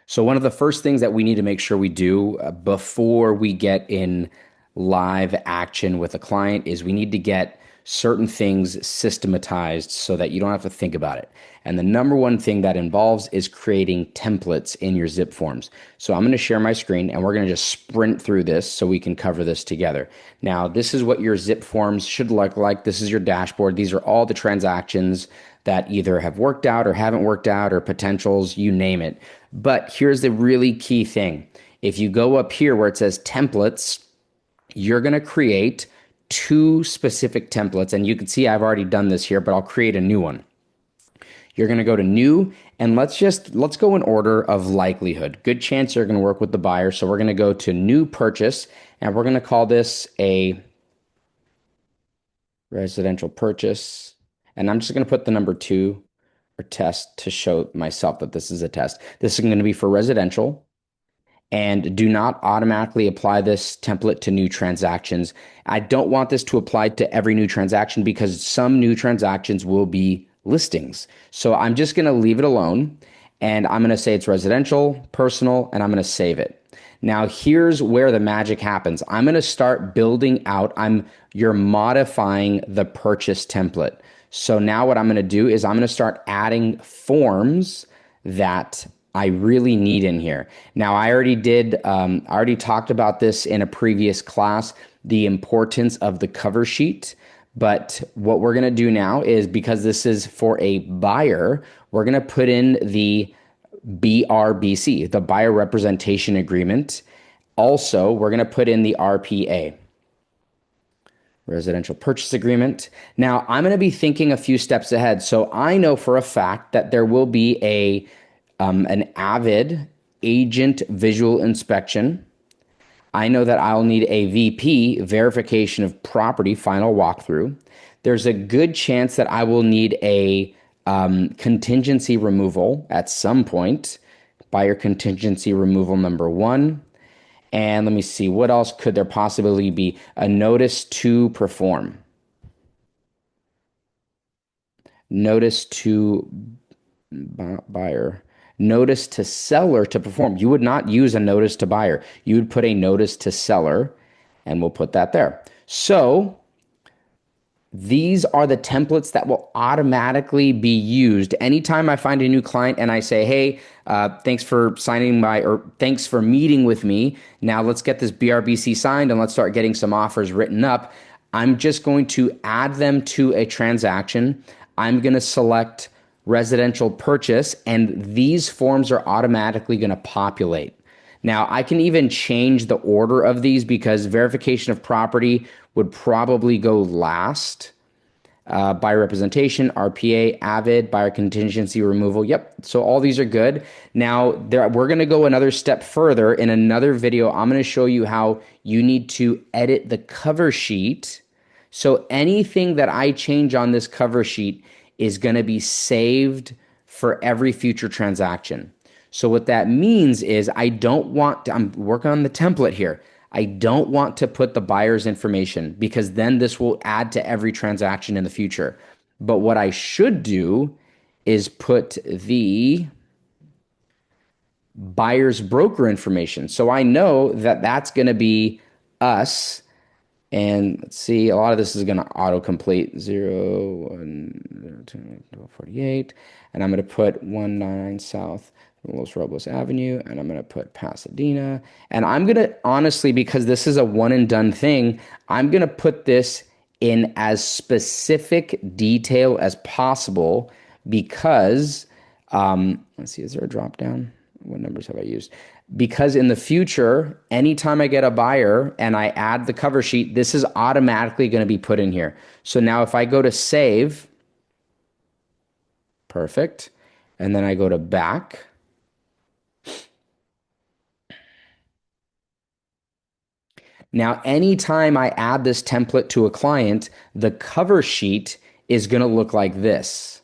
So one of the first things that we need to make sure we do before we get in live action with a client is we need to get certain things systematized so that you don't have to think about it. And the number one thing that involves is creating templates in your zip forms. So I'm going to share my screen and we're going to just sprint through this so we can cover this together. Now, this is what your zip forms should look like. This is your dashboard. These are all the transactions that either have worked out or haven't worked out or potentials, you name it. But here's the really key thing. If you go up here where it says templates, you're going to create two specific templates. And you can see I've already done this here, but I'll create a new one. You're going to go to new and let's go in order of likelihood. Good chance you're going to work with the buyer. So we're going to go to new purchase and we're going to call this a residential purchase. And I'm just going to put the number 2 or test to show myself that this is a test. This is going to be for residential. And do not automatically apply this template to new transactions. I don't want this to apply to every new transaction because some new transactions will be listings. So I'm just going to leave it alone and I'm going to say it's residential, personal, and I'm going to save it. Now here's where the magic happens. I'm going to start building out. You're modifying the purchase template. So now what I'm going to do is I'm going to start adding forms that I really need in here. Now, I already talked about this in a previous class, the importance of the cover sheet. But what we're going to do now is, because this is for a buyer, we're going to put in the BRBC, the buyer representation agreement. Also, we're going to put in the RPA, residential purchase agreement. Now, I'm going to be thinking a few steps ahead. So I know for a fact that there will be an avid agent visual inspection. I know that I'll need a VP, verification of property, final walkthrough. There's a good chance that I will need a contingency removal at some point, buyer contingency removal number 1. And let me see, what else could there possibly be? A notice to perform. Notice to buyer. Notice to seller to perform. You would not use a notice to buyer. You would put a notice to seller, and we'll put that there. So these are the templates that will automatically be used. Anytime I find a new client and I say, hey, thanks for thanks for meeting with me. Now let's get this BRBC signed and let's start getting some offers written up. I'm just going to add them to a transaction. I'm going to select residential purchase, and these forms are automatically going to populate. Now, I can even change the order of these because verification of property would probably go last. Buyer representation, RPA, Avid, buyer contingency removal. Yep. So all these are good. Now, we're going to go another step further. In another video, I'm going to show you how you need to edit the cover sheet. So anything that I change on this cover sheet is going to be saved for every future transaction. So what that means is I'm working on the template here. I don't want to put the buyer's information because then this will add to every transaction in the future. But what I should do is put the buyer's broker information. So I know that that's going to be us. And let's see, a lot of this is going to autocomplete 0, 1, 0, 2, 12, 48. And I'm going to put 19 South Los Robles Avenue, and I'm going to put Pasadena. And I'm going to, honestly, because this is a one and done thing, I'm going to put this in as specific detail as possible because, let's see, is there a drop down? What numbers have I used? Because in the future, anytime I get a buyer and I add the cover sheet, this is automatically going to be put in here. So now if I go to save, perfect. And then I go to back. Now, anytime I add this template to a client, the cover sheet is going to look like this.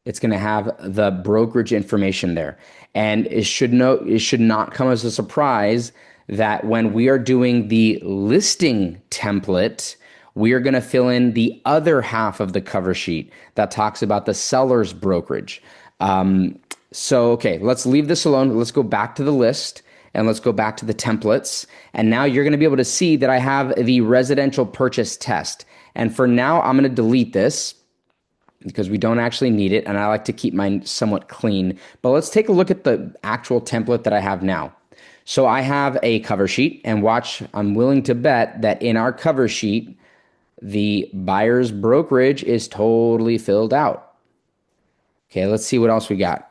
It's going to have the brokerage information there. And it should not come as a surprise that when we are doing the listing template, we are going to fill in the other half of the cover sheet that talks about the seller's brokerage. So, okay, let's leave this alone. Let's go back to the list and let's go back to the templates. And now you're going to be able to see that I have the residential purchase test. And for now, I'm going to delete this because we don't actually need it. And I like to keep mine somewhat clean. But let's take a look at the actual template that I have now. So I have a cover sheet, and watch, I'm willing to bet that in our cover sheet, the buyer's brokerage is totally filled out. Okay, let's see what else we got.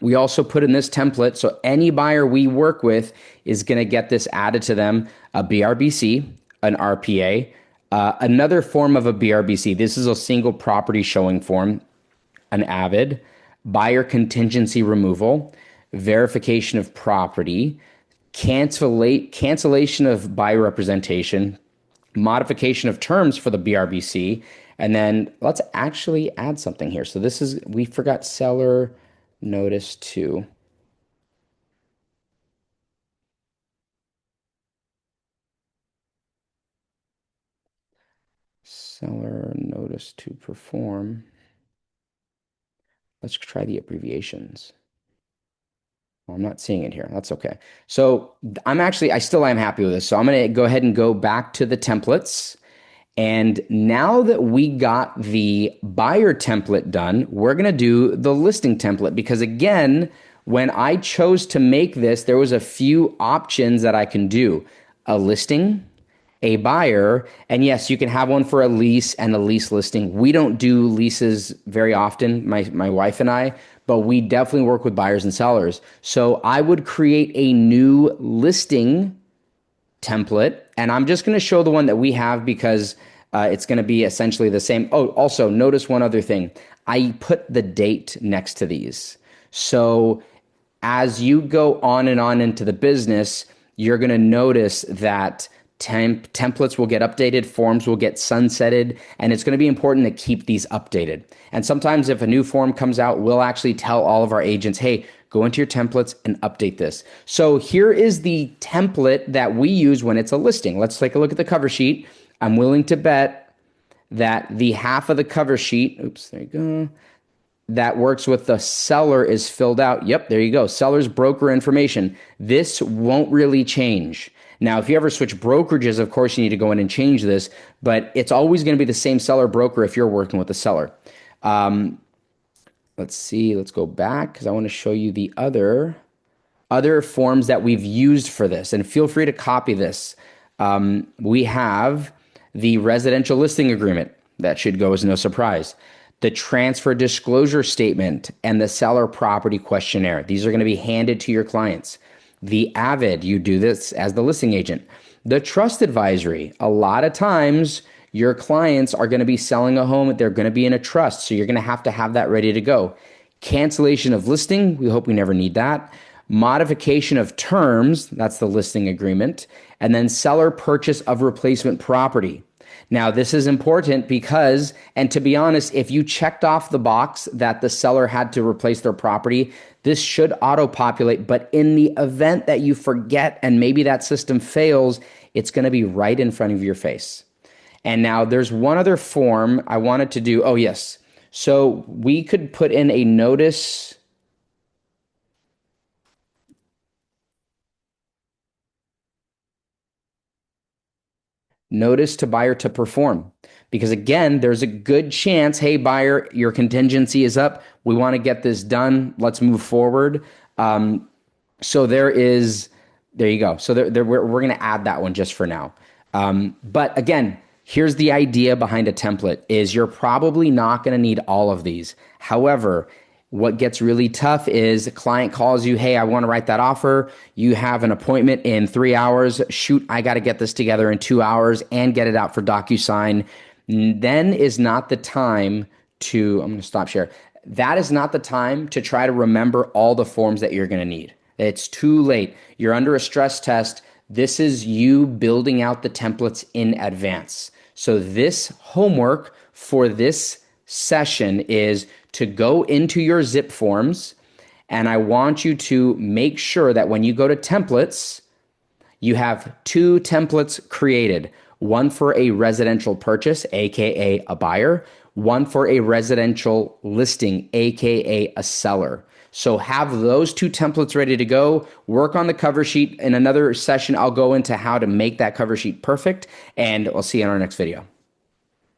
We also put in this template, so any buyer we work with is going to get this added to them, a BRBC, an RPA, another form of a BRBC. This is a single property showing form, an AVID, buyer contingency removal, verification of property, cancellation of buyer representation, modification of terms for the BRBC, and then let's actually add something here. So this is, we forgot seller notice to. Seller notice to perform. Let's try the abbreviations. Well, I'm not seeing it here. That's okay. So I still am happy with this. So I'm going to go ahead and go back to the templates. And now that we got the buyer template done, we're going to do the listing template because again, when I chose to make this, there was a few options that I can do. A listing, a buyer, and yes, you can have one for a lease and a lease listing. We don't do leases very often, my wife and I, but we definitely work with buyers and sellers. So I would create a new listing template, and I'm just going to show the one that we have because it's going to be essentially the same. Oh, also notice one other thing. I put the date next to these. So as you go on and on into the business, you're going to notice that templates will get updated, forms will get sunsetted, and it's going to be important to keep these updated. And sometimes if a new form comes out, we'll actually tell all of our agents, hey, go into your templates and update this. So here is the template that we use when it's a listing. Let's take a look at the cover sheet. I'm willing to bet that the half of the cover sheet, oops, there you go, that works with the seller is filled out. Yep, there you go. Seller's broker information. This won't really change. Now, if you ever switch brokerages, of course, you need to go in and change this, but it's always going to be the same seller broker if you're working with the seller. Let's see. Let's go back because I want to show you the other forms that we've used for this. And feel free to copy this. We have the residential listing agreement. That should go as no surprise. The transfer disclosure statement and the seller property questionnaire. These are going to be handed to your clients. The AVID, you do this as the listing agent. The trust advisory, a lot of times your clients are going to be selling a home, they're going to be in a trust, so you're going to have that ready to go. Cancellation of listing, we hope we never need that. Modification of terms, that's the listing agreement. And then seller purchase of replacement property. Now, this is important because, and to be honest, if you checked off the box that the seller had to replace their property, this should auto-populate. But in the event that you forget and maybe that system fails, it's going to be right in front of your face. And now there's one other form I wanted to do. Oh, yes. So we could put in a notice. Notice to buyer to perform. Because again, there's a good chance, hey, buyer, your contingency is up. We want to get this done. Let's move forward. So there you go. So we're going to add that one just for now. But again, here's the idea behind a template is you're probably not going to need all of these. However, what gets really tough is a client calls you, hey, I want to write that offer. You have an appointment in 3 hours. Shoot, I got to get this together in 2 hours and get it out for DocuSign. Then is not the time I'm going to stop share. That is not the time to try to remember all the forms that you're going to need. It's too late. You're under a stress test. This is you building out the templates in advance. So this homework for this session is to go into your zip forms, and I want you to make sure that when you go to templates, you have 2 templates created, one for a residential purchase, aka a buyer, one for a residential listing, AKA a seller. So have those two templates ready to go. Work on the cover sheet. In another session, I'll go into how to make that cover sheet perfect, and I'll see you in our next video.